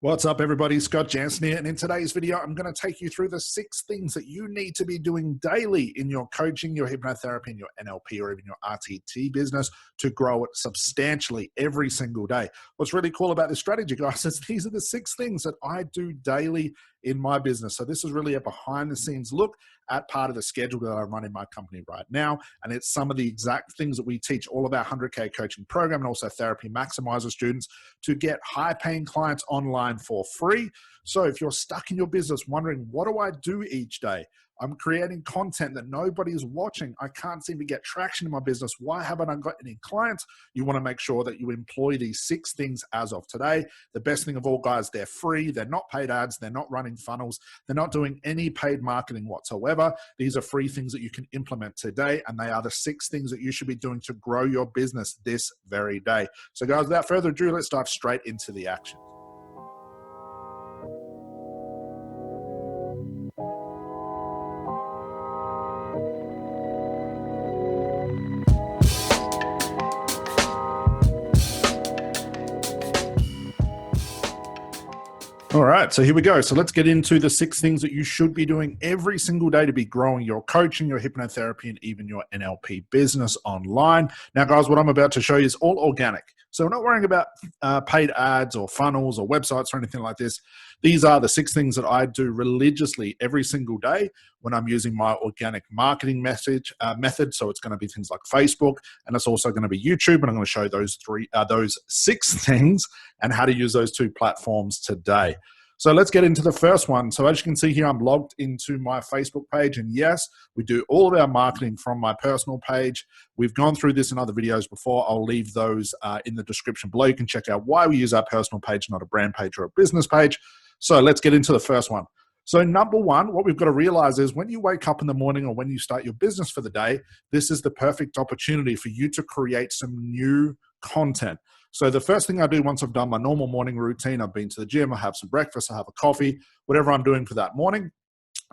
What's up, everybody? Scott Jansen here, and in today's video, I'm going to take you through the 6 things that you need to be doing daily in your coaching, your hypnotherapy, and your NLP, or even your RTT business to grow it substantially every single day. What's really cool about this strategy, guys, is these are the 6 things that I do daily in my business. So this is really a behind-the-scenes look at part of the schedule that I run in my company right now. And it's some of the exact things that we teach all of our 100K coaching program and also therapy MAXIMISER students to get high-paying clients online for free. So if you're stuck in your business wondering, what do I do each day? I'm creating content that nobody's watching. I can't seem to get traction in my business. Why haven't I got any clients? You want to make sure that you employ these 6 things as of today. The best thing of all, guys, they're free. They're not paid ads. They're not running funnels. They're not doing any paid marketing whatsoever. These are free things that you can implement today, and they are the 6 things that you should be doing to grow your business this very day. So, guys, without further ado, let's dive straight into the action. All right, so here we go. So let's get into the 6 things that you should be doing every single day to be growing your coaching, your hypnotherapy, and even your NLP business online. Now, guys, what I'm about to show you is all organic. So we're not worrying about paid ads or funnels or websites or anything like this. These are the 6 things that I do religiously every single day when I'm using my organic marketing method. So it's going to be things like Facebook, and it's also going to be YouTube. And I'm going to show those 6 things and how to use those 2 platforms today. So let's get into the first one. So as you can see here, I'm logged into my Facebook page, and yes, we do all of our marketing from my personal page. We've gone through this in other videos before. I'll leave those in the description below. You can check out why we use our personal page, not a brand page or a business page. So let's get into the first one. So number 1, what we've got to realize is when you wake up in the morning or when you start your business for the day, this is the perfect opportunity for you to create some new content. So the first thing I do once I've done my normal morning routine, I've been to the gym, I have some breakfast, I have a coffee, whatever I'm doing for that morning.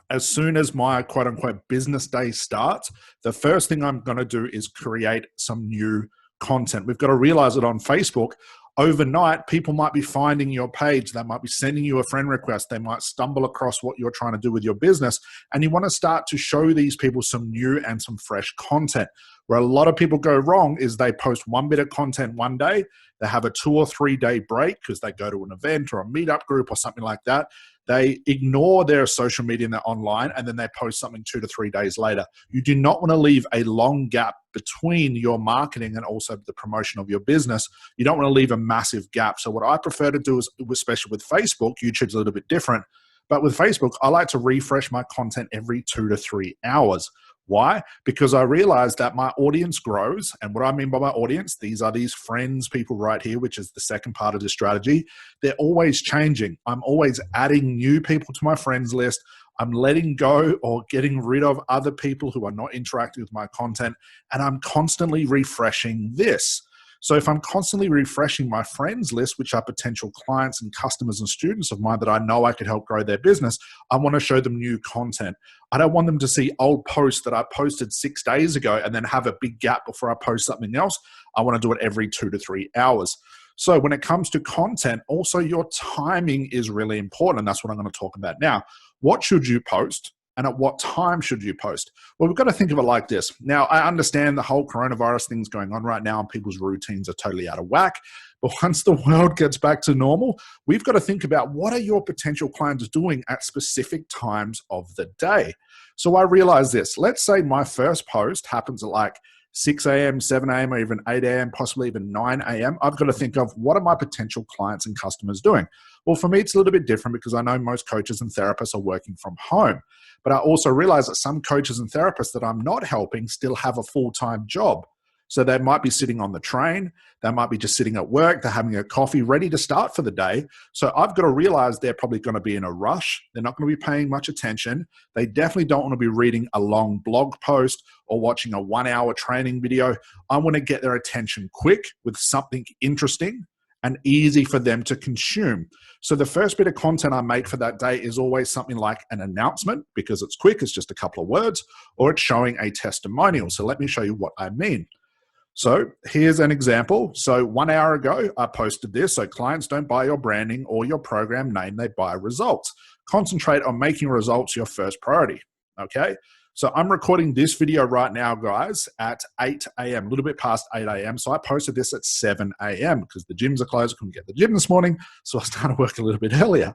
As soon as my quote unquote business day starts, the first thing I'm going to do is create some new content. We've got to realize that on Facebook, overnight, people might be finding your page. They might be sending you a friend request. They might stumble across what you're trying to do with your business. And you want to start to show these people some new and some fresh content. Where a lot of people go wrong is they post one bit of content one day. They have a 2 or 3 day break because they go to an event or a meetup group or something like that. They ignore their social media and their online, and then they post something 2 to 3 days later. You do not want to leave a long gap between your marketing and also the promotion of your business. You don't want to leave a massive gap. So what I prefer to do is, especially with Facebook, YouTube's a little bit different, but with Facebook, I like to refresh my content every 2 to 3 hours. Why? Because I realize that my audience grows. And what I mean by my audience, these are these friends, people right here, which is the second part of the strategy. They're always changing. I'm always adding new people to my friends list. I'm letting go or getting rid of other people who are not interacting with my content. And I'm constantly refreshing this. So if I'm constantly refreshing my friends list, which are potential clients and customers and students of mine that I know I could help grow their business, I want to show them new content. I don't want them to see old posts that I posted 6 days ago and then have a big gap before I post something else. I want to do it every 2 to 3 hours. So when it comes to content, also your timing is really important. And that's what I'm going to talk about now. What should you post? And at what time should you post? Well, we've got to think of it like this. Now, I understand the whole coronavirus thing's going on right now and people's routines are totally out of whack. But once the world gets back to normal, we've got to think about what are your potential clients doing at specific times of the day. So I realize this. Let's say my first post happens at like 6 a.m., 7 a.m., or even 8 a.m., possibly even 9 a.m., I've got to think of what are my potential clients and customers doing? Well, for me, it's a little bit different because I know most coaches and therapists are working from home. But I also realize that some coaches and therapists that I'm not helping still have a full-time job. So they might be sitting on the train. They might be just sitting at work. They're having a coffee ready to start for the day. So I've got to realize they're probably going to be in a rush. They're not going to be paying much attention. They definitely don't want to be reading a long blog post or watching a 1-hour training video. I want to get their attention quick with something interesting and easy for them to consume. So the first bit of content I make for that day is always something like an announcement because it's quick, it's just a couple of words, or it's showing a testimonial. So let me show you what I mean. So here's an example. So 1 hour ago, I posted this. So clients don't buy your branding or your program name, they buy results. Concentrate on making results your first priority, okay? So I'm recording this video right now, guys, at 8 a.m., a little bit past 8 a.m. So I posted this at 7 a.m. because the gyms are closed. I couldn't get the gym this morning, so I started work a little bit earlier.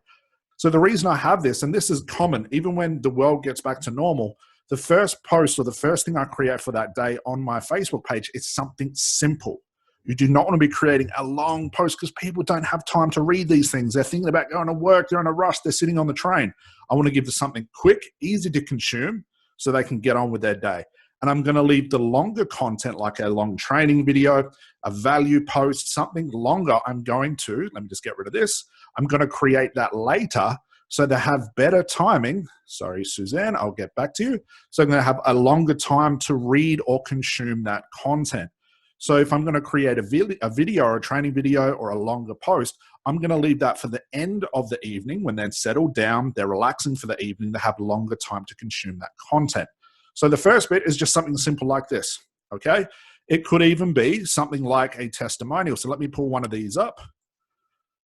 So the reason I have this, and this is common, even when the world gets back to normal, the first post or the first thing I create for that day on my Facebook page is something simple. You do not want to be creating a long post because people don't have time to read these things. They're thinking about going to work, they're in a rush, they're sitting on the train. I want to give them something quick, easy to consume so they can get on with their day. And I'm going to leave the longer content like a long training video, a value post, something longer. I'm going to, let me just get rid of this. I'm going to create that later so they have better timing. Sorry, Suzanne, I'll get back to you. So I'm going to have a longer time to read or consume that content. So if I'm going to create a video or a training video or a longer post, I'm going to leave that for the end of the evening when they're settled down, they're relaxing for the evening, they have longer time to consume that content. So the first bit is just something simple like this, okay? It could even be something like a testimonial. So let me pull one of these up.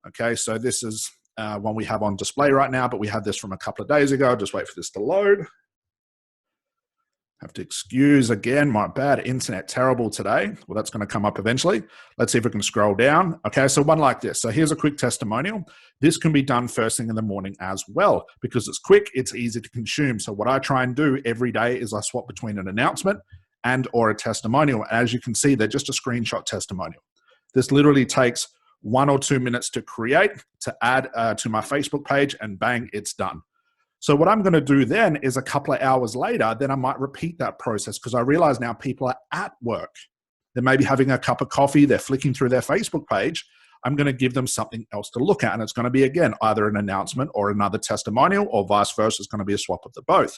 Okay, so this is one we have on display right now, but we had this from a couple of days ago. I'll just wait for this to load. Have to excuse again, my bad internet, terrible today. Well, that's going to come up eventually. Let's see if we can scroll down. Okay, so one like this. So here's a quick testimonial. This can be done first thing in the morning as well because it's quick, it's easy to consume. So what I try and do every day is I swap between an announcement and or a testimonial. As you can see, they're just a screenshot testimonial. This literally takes 1 or 2 minutes to create, to add to my Facebook page, and bang, it's done. So what I'm going to do then is a couple of hours later, then I might repeat that process because I realize now people are at work. They're maybe having a cup of coffee, they're flicking through their Facebook page. I'm going to give them something else to look at. And it's going to be, again, either an announcement or another testimonial, or vice versa. It's going to be a swap of the both.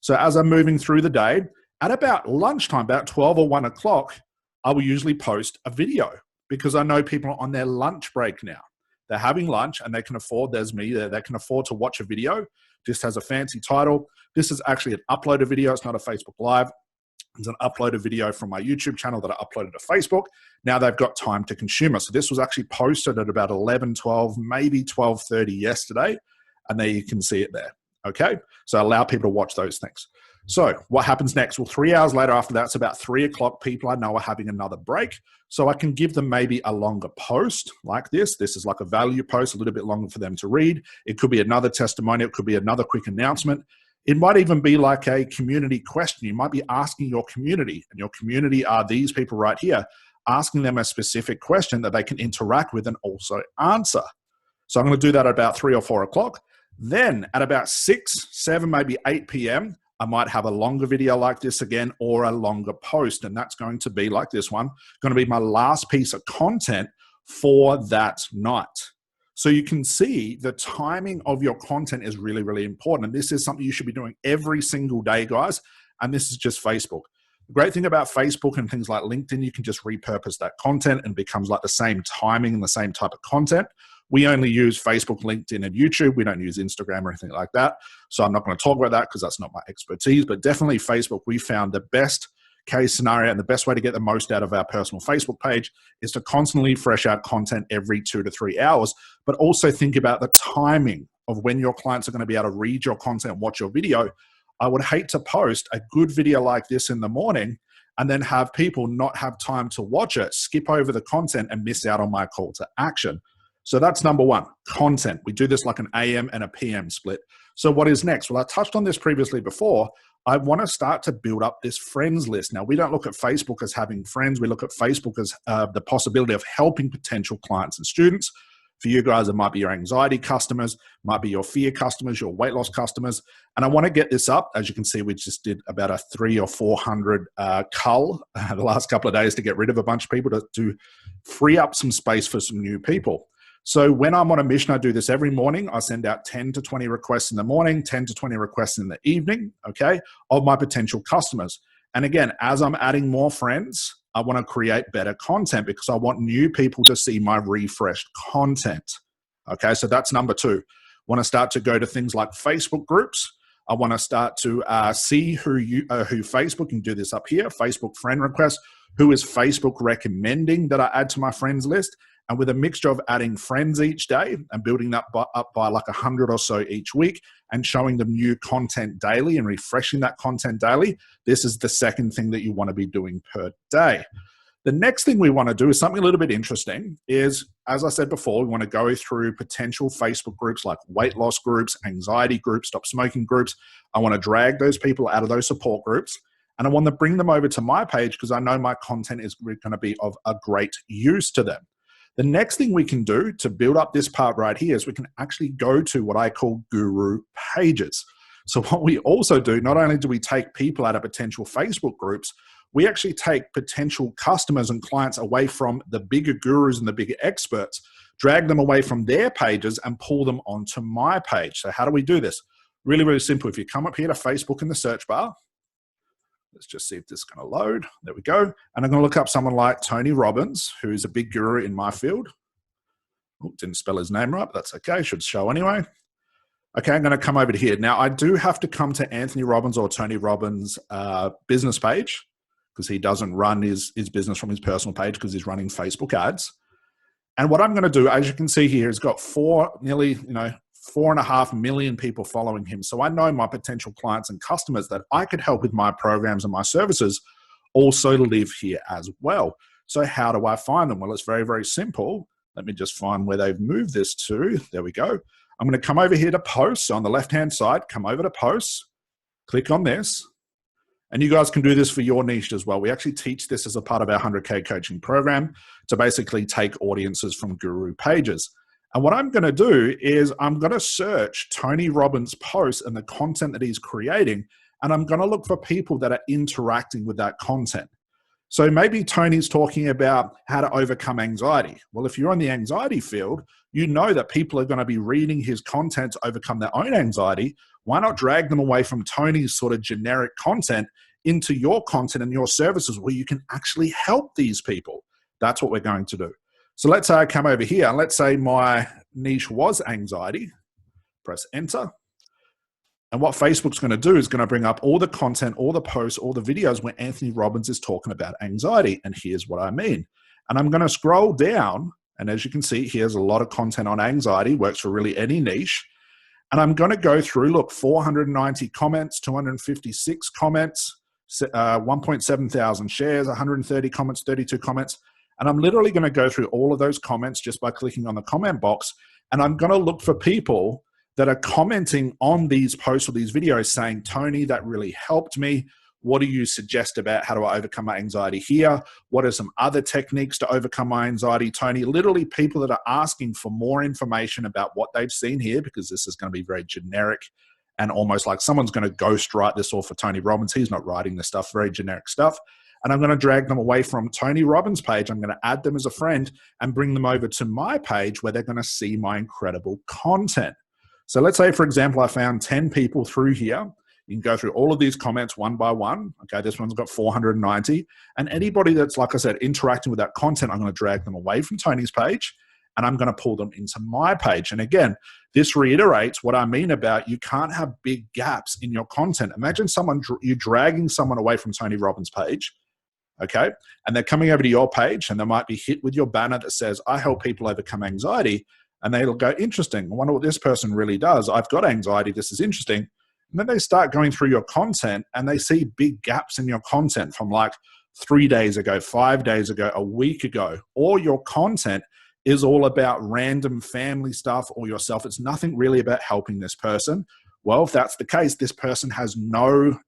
So as I'm moving through the day, at about lunchtime, about 12 or 1 o'clock, I will usually post a video because I know people are on their lunch break now. They're having lunch and they can afford, there's me there, they can afford to watch a video. This has a fancy title. This is actually an uploaded video. It's not a Facebook Live. It's an uploaded video from my YouTube channel that I uploaded to Facebook. Now they've got time to consume it. So this was actually posted at about 11, 12, maybe 12:30 yesterday. And there you can see it there. Okay. So allow people to watch those things. So what happens next? Well, 3 hours later after that, it's about 3 o'clock. People I know are having another break. So I can give them maybe a longer post like this. This is like a value post, a little bit longer for them to read. It could be another testimonial. It could be another quick announcement. It might even be like a community question. You might be asking your community, and your community are these people right here, asking them a specific question that they can interact with and also answer. So I'm going to do that at about 3 or 4 o'clock. Then at about 6, 7, maybe 8 p.m., I might have a longer video like this again, or a longer post. And that's going to be like this one, going to be my last piece of content for that night. So you can see the timing of your content is really, really important. And this is something you should be doing every single day, guys. And this is just Facebook. The great thing about Facebook and things like LinkedIn, you can just repurpose that content and it becomes like the same timing and the same type of content. We only use Facebook, LinkedIn, and YouTube. We don't use Instagram or anything like that. So I'm not going to talk about that because that's not my expertise. But definitely Facebook, we found the best case scenario and the best way to get the most out of our personal Facebook page is to constantly fresh out content every 2 to 3 hours, but also think about the timing of when your clients are going to be able to read your content, watch your video. I would hate to post a good video like this in the morning and then have people not have time to watch it, skip over the content and miss out on my call to action. So that's number one, content. We do this like an AM and a PM split. So what is next? Well, I touched on this previously before. I want to start to build up this friends list. Now, we don't look at Facebook as having friends. We look at Facebook as the possibility of helping potential clients and students. For you guys, it might be your anxiety customers, might be your fear customers, your weight loss customers. And I want to get this up. As you can see, we just did about a 300 or 400 cull the last couple of days to get rid of a bunch of people to free up some space for some new people. So when I'm on a mission, I do this every morning. I send out 10 to 20 requests in the morning, 10 to 20 requests in the evening, okay, of my potential customers. And again, as I'm adding more friends, I want to create better content because I want new people to see my refreshed content. Okay, so that's number two. I want to start to go to things like Facebook groups. I want to start to see who Facebook, you can do this up here, Facebook friend requests, who is Facebook recommending that I add to my friends list, and with a mixture of adding friends each day and building that up by like 100 or so each week and showing them new content daily and refreshing that content daily, this is the second thing that you want to be doing per day. The next thing we want to do is something a little bit interesting is, as I said before, we want to go through potential Facebook groups like weight loss groups, anxiety groups, stop smoking groups. I want to drag those people out of those support groups, and I want to bring them over to my page because I know my content is going to be of a great use to them. The next thing we can do to build up this part right here is we can actually go to what I call guru pages. So what we also do, not only do we take people out of potential Facebook groups, we actually take potential customers and clients away from the bigger gurus and the bigger experts, drag them away from their pages and pull them onto my page. So how do we do this? Really, really simple. If you come up here to Facebook in the search bar, let's just see if this is going to load. There we go. And I'm going to look up someone like Tony Robbins, who's a big guru in my field. Oh, didn't spell his name right, but that's okay. Should show anyway. Okay, I'm going to come over to here. Now, I do have to come to Anthony Robbins or Tony Robbins' business page because he doesn't run his business from his personal page because he's running Facebook ads. And what I'm going to do, as you can see here, he's got nearly 4.5 million people following him. So I know my potential clients and customers that I could help with my programs and my services also live here as well. So how do I find them? Well, it's very, very simple. Let me just find where they've moved this to. There we go. I'm going to come over here to posts. So on the left-hand side, come over to posts, click on this. And you guys can do this for your niche as well. We actually teach this as a part of our 100K coaching program to basically take audiences from guru pages. And what I'm going to do is I'm going to search Tony Robbins' posts and the content that he's creating, and I'm going to look for people that are interacting with that content. So maybe Tony's talking about how to overcome anxiety. Well, if you're in the anxiety field, you know that people are going to be reading his content to overcome their own anxiety. Why not drag them away from Tony's sort of generic content into your content and your services where you can actually help these people? That's what we're going to do. So let's say I come over here and let's say my niche was anxiety. Press enter. And what Facebook's going to do is going to bring up all the content, all the posts, all the videos where Anthony Robbins is talking about anxiety. And here's what I mean. And I'm going to scroll down. And as you can see, here's a lot of content on anxiety, works for really any niche. And I'm going to go through, look, 490 comments, 256 comments, 1.7 thousand shares, 130 comments, 32 comments. And I'm literally going to go through all of those comments just by clicking on the comment box. And I'm going to look for people that are commenting on these posts or these videos saying, Tony, that really helped me. What do you suggest about how do I overcome my anxiety here? What are some other techniques to overcome my anxiety, Tony? Literally people that are asking for more information about what they've seen here, because this is going to be very generic and almost like someone's going to ghost write this all for Tony Robbins. He's not writing this stuff, very generic stuff. And I'm going to drag them away from Tony Robbins' page. I'm going to add them as a friend and bring them over to my page where they're going to see my incredible content. So let's say, for example, I found 10 people through here. You can go through all of these comments one by one. Okay, this one's got 490. And anybody that's, like I said, interacting with that content, I'm going to drag them away from Tony's page and I'm going to pull them into my page. And again, this reiterates what I mean about you can't have big gaps in your content. Imagine you dragging someone away from Tony Robbins' page, okay? And they're coming over to your page and they might be hit with your banner that says, I help people overcome anxiety. And they'll go, interesting. I wonder what this person really does. I've got anxiety. This is interesting. And then they start going through your content and they see big gaps in your content from like 3 days ago, 5 days ago, a week ago. Or your content is all about random family stuff or yourself. It's nothing really about helping this person. Well, if that's the case, this person has no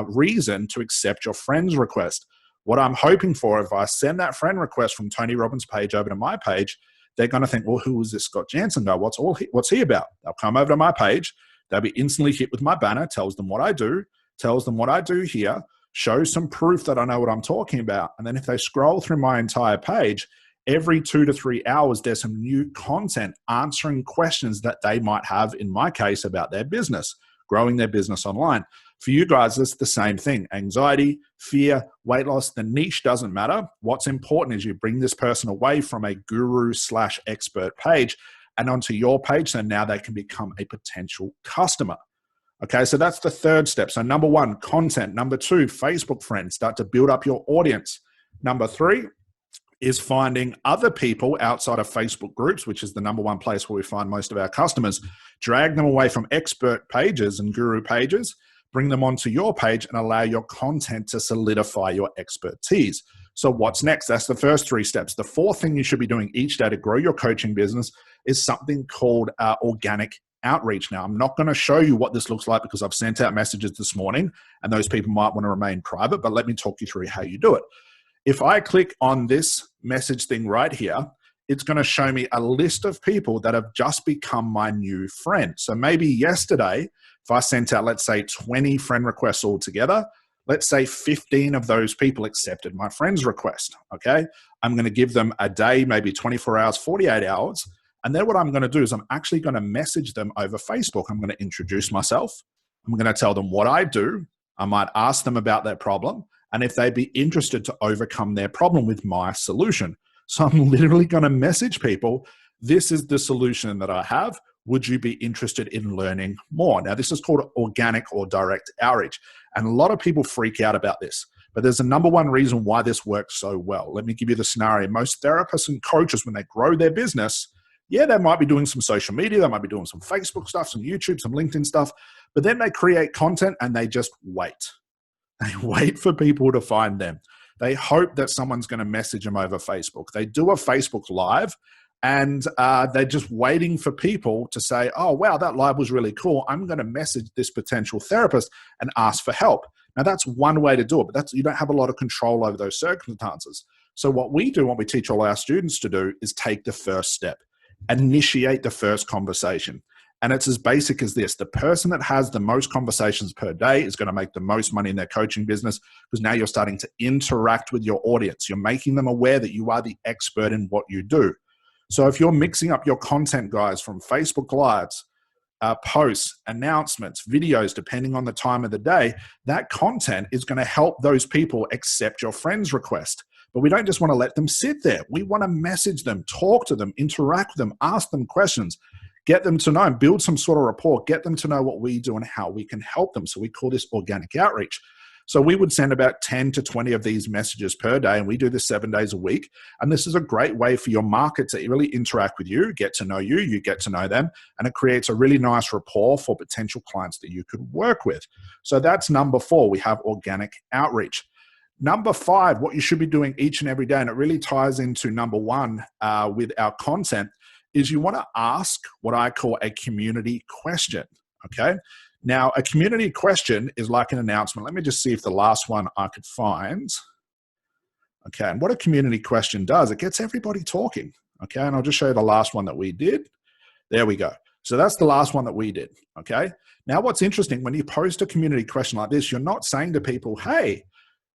reason to accept your friend's request. What I'm hoping for, if I send that friend request from Tony Robbins' page over to my page, they're going to think, well, who is this Scott Jansen guy? What's he about? They'll come over to my page. They'll be instantly hit with my banner, tells them what I do, tells them what I do here, shows some proof that I know what I'm talking about. And then if they scroll through my entire page, every 2 to 3 hours, there's some new content answering questions that they might have, in my case, about their business, growing their business online. For you guys, it's the same thing. Anxiety, fear, weight loss, the niche doesn't matter. What's important is you bring this person away from a guru/expert page and onto your page, so now they can become a potential customer. Okay, so that's the third step. So number one, content. Number two, Facebook friends. Start to build up your audience. Number 3 is finding other people outside of Facebook groups, which is the number one place where we find most of our customers. Drag them away from expert pages and guru pages, bring them onto your page, and allow your content to solidify your expertise. So what's next? That's the first 3 steps. The 4th thing you should be doing each day to grow your coaching business is something called organic outreach. Now, I'm not going to show you what this looks like because I've sent out messages this morning and those people might want to remain private, but let me talk you through how you do it. If I click on this message thing right here, it's going to show me a list of people that have just become my new friend. So maybe yesterday, if I sent out, let's say 20 friend requests all together, let's say 15 of those people accepted my friend's request, okay? I'm going to give them a day, maybe 24 hours, 48 hours. And then what I'm going to do is I'm actually going to message them over Facebook. I'm going to introduce myself. I'm going to tell them what I do. I might ask them about their problem and if they'd be interested to overcome their problem with my solution. So I'm literally going to message people, this is the solution that I have. Would you be interested in learning more? Now, this is called organic or direct outreach. And a lot of people freak out about this. But there's a number one reason why this works so well. Let me give you the scenario. Most therapists and coaches, when they grow their business, yeah, they might be doing some social media. They might be doing some Facebook stuff, some YouTube, some LinkedIn stuff. But then they create content and they just wait. They wait for people to find them. They hope that someone's going to message them over Facebook. They do a Facebook Live and they're just waiting for people to say, oh, wow, that live was really cool. I'm going to message this potential therapist and ask for help. Now, that's one way to do it, but you don't have a lot of control over those circumstances. So what we do, what we teach all our students to do is take the first step, initiate the first conversation. And it's as basic as this. The person that has the most conversations per day is going to make the most money in their coaching business because now you're starting to interact with your audience. You're making them aware that you are the expert in what you do. So if you're mixing up your content, guys, from Facebook Lives, posts, announcements, videos, depending on the time of the day, that content is going to help those people accept your friend's request. But we don't just want to let them sit there. We want to message them, talk to them, interact with them, ask them questions, get them to know and build some sort of rapport, get them to know what we do and how we can help them. So we call this organic outreach. So we would send about 10 to 20 of these messages per day, and we do this 7 days a week. And this is a great way for your market to really interact with you, get to know you, you get to know them, and it creates a really nice rapport for potential clients that you could work with. So that's number 4. We have organic outreach. Number 5, what you should be doing each and every day, and it really ties into number 1 with our content, is you want to ask what I call a community question, okay? Now, a community question is like an announcement. Let me just see if the last one I could find. Okay, and what a community question does, it gets everybody talking, okay? And I'll just show you the last one that we did. There we go. So that's the last one that we did, okay? Now, what's interesting, when you post a community question like this, you're not saying to people, hey,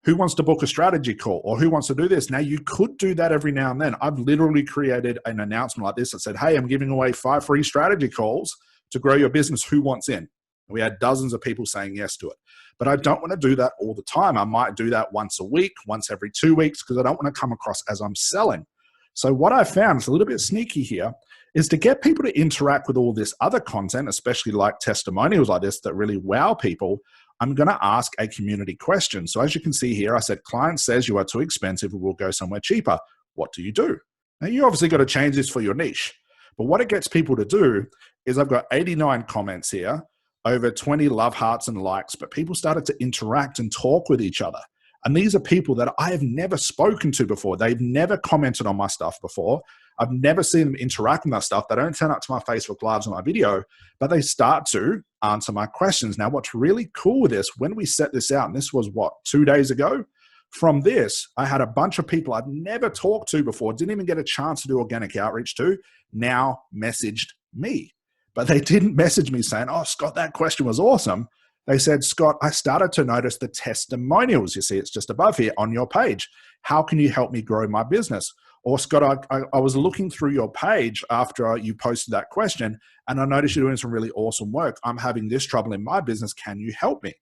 who wants to book a strategy call or who wants to do this? Now, you could do that every now and then. I've literally created an announcement like this that said, hey, I'm giving away 5 free strategy calls to grow your business. Who wants in? We had dozens of people saying yes to it. But I don't want to do that all the time. I might do that once a week, once every 2 weeks, because I don't want to come across as I'm selling. So what I found, it's a little bit sneaky here, is to get people to interact with all this other content, especially like testimonials like this that really wow people, I'm going to ask a community question. So as you can see here, I said, client says you are too expensive, we will go somewhere cheaper. What do you do? Now, you obviously got to change this for your niche. But what it gets people to do is I've got 89 comments here, over 20 love hearts and likes, but people started to interact and talk with each other. And these are people that I have never spoken to before. They've never commented on my stuff before. I've never seen them interact with my stuff. They don't turn up to my Facebook Lives or my video, but they start to answer my questions. Now, what's really cool with this, when we set this out, and this was what, 2 days ago? From this, I had a bunch of people I'd never talked to before, didn't even get a chance to do organic outreach to, now messaged me. But they didn't message me saying, oh, Scott, that question was awesome. They said, Scott, I started to notice the testimonials. You see, it's just above here on your page. How can you help me grow my business? Or Scott, I was looking through your page after you posted that question, and I noticed you're doing some really awesome work. I'm having this trouble in my business. Can you help me?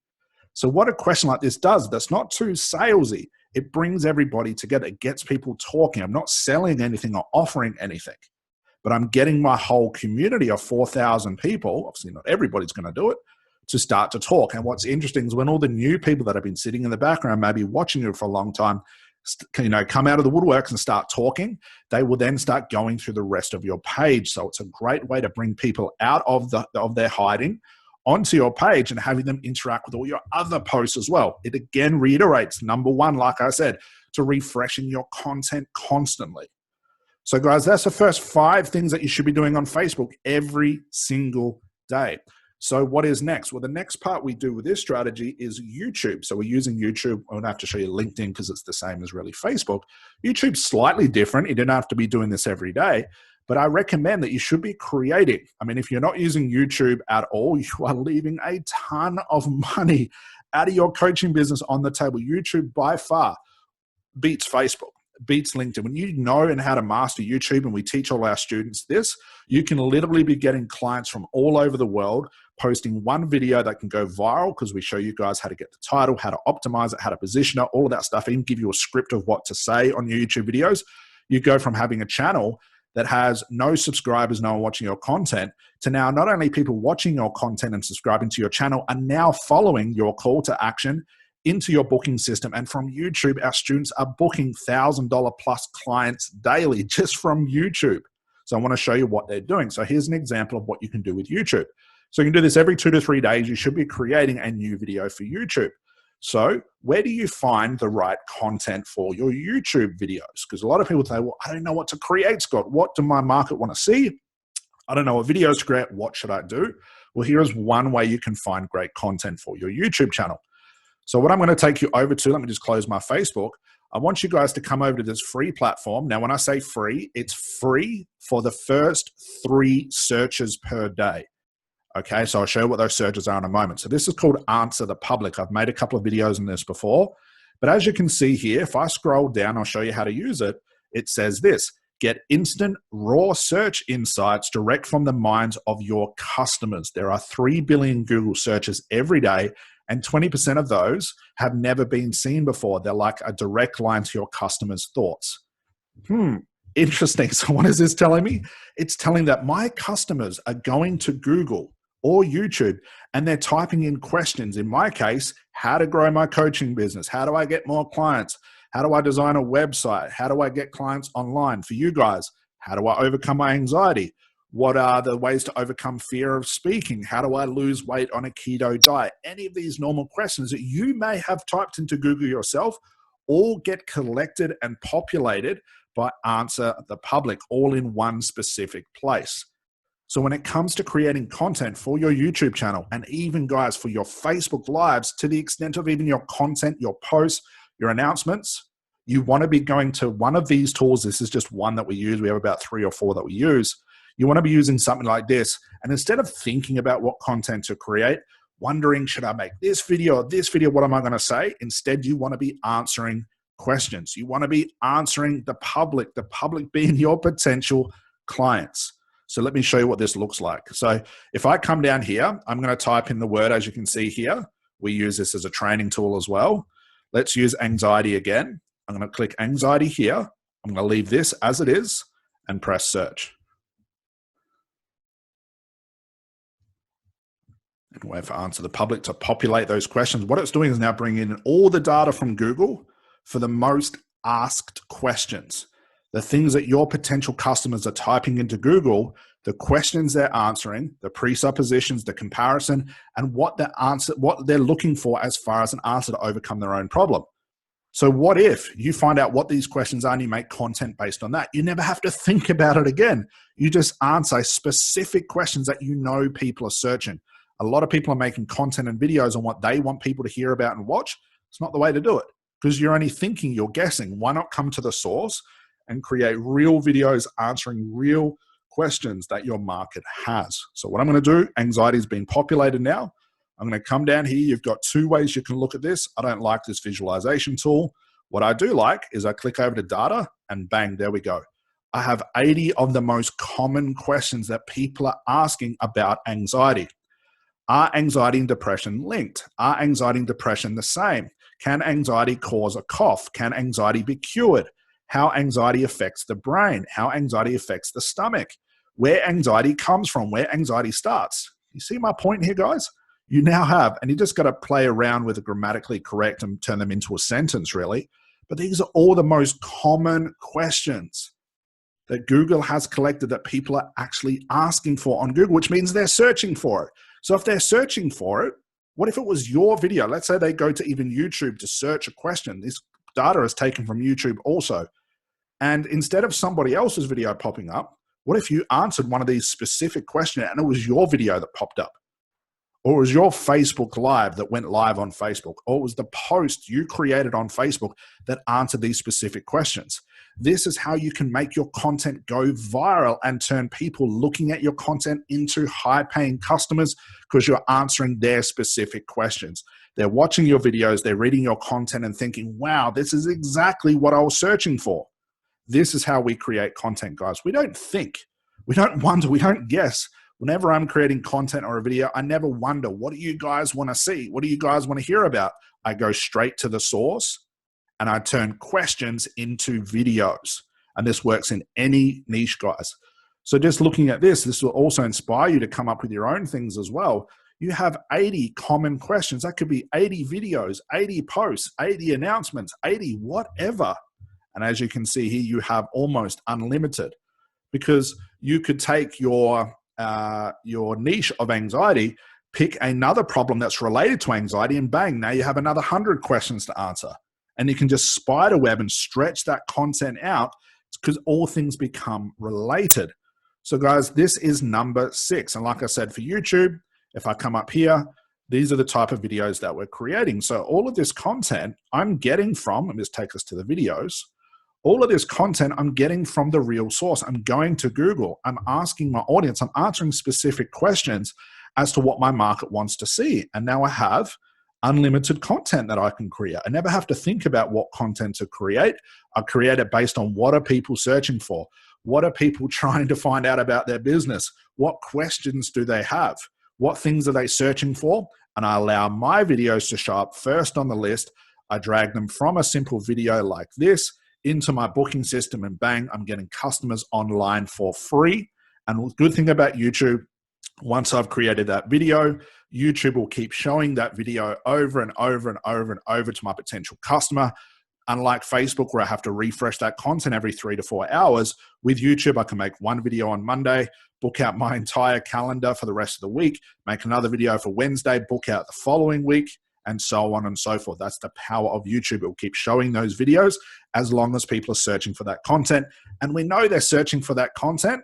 So what a question like this does, that's not too salesy. It brings everybody together. It gets people talking. I'm not selling anything or offering anything, but I'm getting my whole community of 4,000 people, obviously not everybody's going to do it, to start to talk. And what's interesting is when all the new people that have been sitting in the background, maybe watching you for a long time, come out of the woodworks and start talking, they will then start going through the rest of your page. So it's a great way to bring people out of their hiding onto your page and having them interact with all your other posts as well. It again reiterates, number one, like I said, to refreshing your content constantly. So guys, that's the first 5 things that you should be doing on Facebook every single day. So what is next? Well, the next part we do with this strategy is YouTube. So we're using YouTube. I don't have to show you LinkedIn because it's the same as really Facebook. YouTube's slightly different. You don't have to be doing this every day, but I recommend that you should be creating. I mean, if you're not using YouTube at all, you are leaving a ton of money out of your coaching business on the table. YouTube by far beats Facebook, beats LinkedIn. When you know and how to master YouTube, and we teach all our students this, you can literally be getting clients from all over the world, posting one video that can go viral because we show you guys how to get the title, how to optimize it, how to position it, all of that stuff, even give you a script of what to say on your YouTube videos. You go from having a channel that has no subscribers, no one watching your content, to now not only people watching your content and subscribing to your channel are now following your call to action into your booking system. And from YouTube, our students are booking $1,000 plus clients daily just from YouTube. So I want to show you what they're doing. So here's an example of what you can do with YouTube. So you can do this every 2 to 3 days. You should be creating a new video for YouTube. So where do you find the right content for your YouTube videos? Because a lot of people say, well, I don't know what to create, Scott. What do my market want to see? I don't know what videos to create. What should I do? Well, here is one way you can find great content for your YouTube channel. So what I'm going to take you over to, let me just close my Facebook. I want you guys to come over to this free platform. Now, when I say free, it's free for the first 3 searches per day. Okay, so I'll show you what those searches are in a moment. So this is called Answer the Public. I've made a couple of videos on this before, but as you can see here, if I scroll down, I'll show you how to use it. It says this: get instant raw search insights direct from the minds of your customers. There are 3 billion Google searches every day, and 20% of those have never been seen before. They're like a direct line to your customers' thoughts. Interesting. So what is this telling me? It's telling that my customers are going to Google or YouTube and they're typing in questions. In my case, how to grow my coaching business? How do I get more clients? How do I design a website? How do I get clients online? For you guys, how do I overcome my anxiety? What are the ways to overcome fear of speaking? How do I lose weight on a keto diet? Any of these normal questions that you may have typed into Google yourself all get collected and populated by Answer the Public, all in one specific place. So when it comes to creating content for your YouTube channel, and even guys for your Facebook lives, to the extent of even your content, your posts, your announcements, you want to be going to one of these tools. This is just one that we use. We have about 3 or 4 that we use. You want to be using something like this. And instead of thinking about what content to create, wondering, should I make this video or this video? What am I going to say? Instead, you want to be answering questions. You want to be answering the public being your potential clients. So let me show you what this looks like. So if I come down here, I'm going to type in the word, as you can see here. We use this as a training tool as well. Let's use anxiety again. I'm going to click anxiety here. I'm going to leave this as it is and press search. And wait for Answer the Public to populate those questions. What it's doing is now bringing in all the data from Google for the most asked questions. The things that your potential customers are typing into Google, the questions they're answering, the presuppositions, the comparison, and what they're looking for as far as an answer to overcome their own problem. So what if you find out what these questions are and you make content based on that? You never have to think about it again. You just answer specific questions that you know people are searching. A lot of people are making content and videos on what they want people to hear about and watch. It's not the way to do it, because you're only thinking, you're guessing. Why not come to the source and create real videos answering real questions that your market has? So what I'm going to do, anxiety has been populated now. I'm going to come down here. You've got 2 ways you can look at this. I don't like this visualization tool. What I do like is I click over to data and bang, there we go. I have 80 of the most common questions that people are asking about anxiety. Are anxiety and depression linked? Are anxiety and depression the same? Can anxiety cause a cough? Can anxiety be cured? How anxiety affects the brain? How anxiety affects the stomach? Where anxiety comes from? Where anxiety starts? You see my point here, guys? You now have, and you just got to play around with the grammatically correct and turn them into a sentence, really. But these are all the most common questions that Google has collected that people are actually asking for on Google, which means they're searching for it. So if they're searching for it, what if it was your video? Let's say they go to even YouTube to search a question. This data is taken from YouTube also. And instead of somebody else's video popping up, what if you answered one of these specific questions and it was your video that popped up? Or it was your Facebook Live that went live on Facebook? Or it was the post you created on Facebook that answered these specific questions? This is how you can make your content go viral and turn people looking at your content into high-paying customers because you're answering their specific questions. They're watching your videos, they're reading your content and thinking, wow, this is exactly what I was searching for. This is how we create content, guys. We don't think, we don't wonder, we don't guess. Whenever I'm creating content or a video, I never wonder, what do you guys want to see? What do you guys want to hear about? I go straight to the source and I turn questions into videos. And this works in any niche, guys. So just looking at this will also inspire you to come up with your own things as well. You have 80 common questions. That could be 80 videos, 80 posts, 80 announcements, 80 whatever. And as you can see here, you have almost unlimited, because you could take your niche of anxiety, pick another problem that's related to anxiety, and bang, now you have another 100 questions to answer. And you can just spider web and stretch that content out because all things become related. So guys, this is number 6. And like I said, for YouTube, if I come up here, these are the type of videos that we're creating. So all of this content I'm getting from, and this takes us to the videos, all of this content I'm getting from the real source. I'm going to Google. I'm asking my audience. I'm answering specific questions as to what my market wants to see. And now I have unlimited content that I can create. I never have to think about what content to create. I create it based on what are people searching for? What are people trying to find out about their business? What questions do they have? What things are they searching for? And I allow my videos to show up first on the list. I drag them from a simple video like this into my booking system, and bang, I'm getting customers online for free. And the good thing about YouTube, once I've created that video, YouTube will keep showing that video over and over and over and over to my potential customer. Unlike Facebook, where I have to refresh that content every 3 to 4 hours, with YouTube, I can make one video on Monday, book out my entire calendar for the rest of the week, make another video for Wednesday, book out the following week, and so on and so forth. That's the power of YouTube. It will keep showing those videos as long as people are searching for that content. And we know they're searching for that content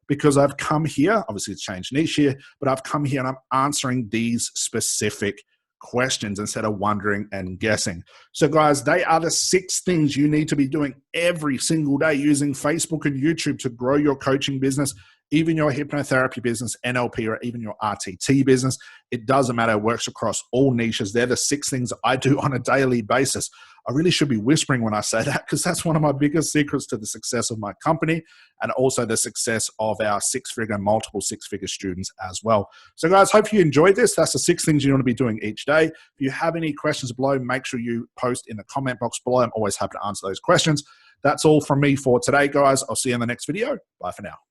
because I've come here, obviously it's changed niche here, but I've come here and I'm answering these specific questions instead of wondering and guessing. So guys, they are the 6 things you need to be doing every single day using Facebook and YouTube to grow your coaching business, even your hypnotherapy business, NLP, or even your RTT business. It doesn't matter. It works across all niches. They're the 6 things I do on a daily basis. I really should be whispering when I say that, because that's one of my biggest secrets to the success of my company and also the success of our 6-figure, multiple 6-figure students as well. So guys, hope you enjoyed this. That's the 6 things you want to be doing each day. If you have any questions below, make sure you post in the comment box below. I'm always happy to answer those questions. That's all from me for today, guys. I'll see you in the next video. Bye for now.